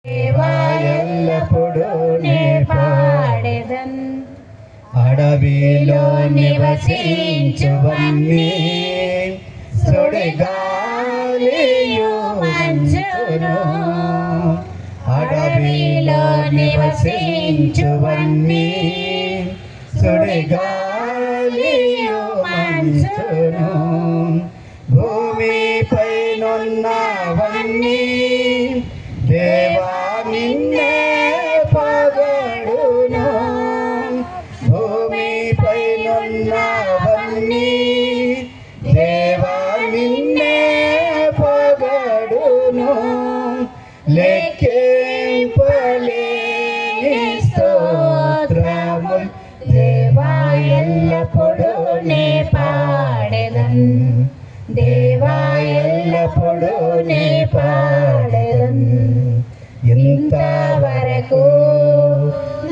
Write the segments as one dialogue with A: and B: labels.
A: దేవా ఎల్లప్పుడూ నే పాడెదన్. అడవిలో నివసించువన్నీ సుడిగాలియు మంచును. అడవిలో నివసించువన్నీ సుడిగాలియు మంచును. భూమిపైనున్నవన్నీ దేవా నిన్నే పొగడును. భూమిపైనున్నవన్నీ దేవా నిన్నే పొగడును. లెక్కింపలేని స్తోత్రములు దేవా ఎల్లప్పుడూ నే పాడెదన్. దేవా ఎల్లప్పుడూ నే పాడెదన్. ఇంతవరకు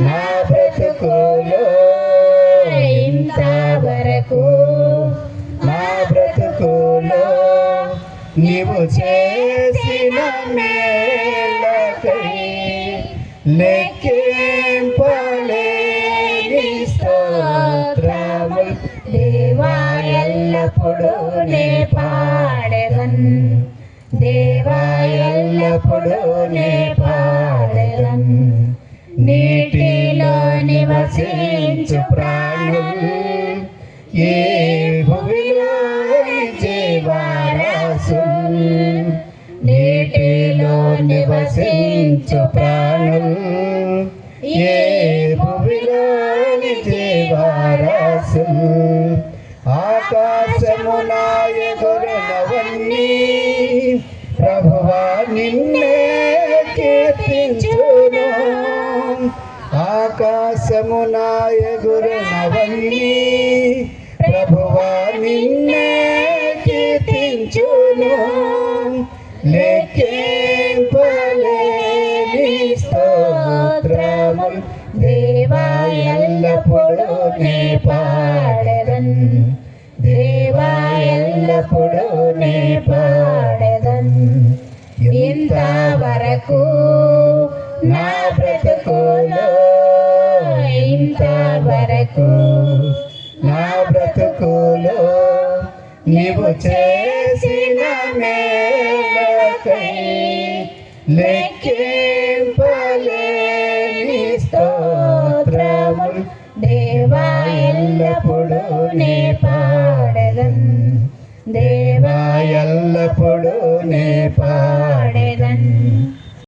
A: నా బ్రతుకులో ఇంతవరకు నా బ్రతుకులో నీవు చేసిన మేలకై లెక్కింపలేని స్తోత్రములు దేవా ఎల్లప్పుడూ నే పాడెదన్. దేవా ఎల్లప్పుడూ నే పాడెదన్. నీటిలో నివసించు ప్రాణులు ఏ భూమిలోని జీవరాశులు. నీటిలో నివసించు ప్రాణులు ఏ భూమిలోని జీవరాశులు. ఆకాశమున ఎగురునవన్నీ ప్రభువా నిన్నే కీర్తించును. ఆకాశమున ఎగురునవన్నీ ప్రభువా నిన్నే కీర్తించును. లెక్కింపలేని స్తోత్రములు దేవా ఎల్లప్పుడూ నే పాడెదన్. దేవా ఎల్లప్పుడూ నే పాడెదన్. ఇంతవరకు నా బ్రతుకులో ఇంతవరకు నా బ్రతుకులో నీవు చేసిన మేలకై లెక్కింపలేని స్తోత్రములు దేవా ఎల్లప్పుడూ నే పాడెదన్. దేవా ఎల్లప్పుడూ నే పాడెదన్.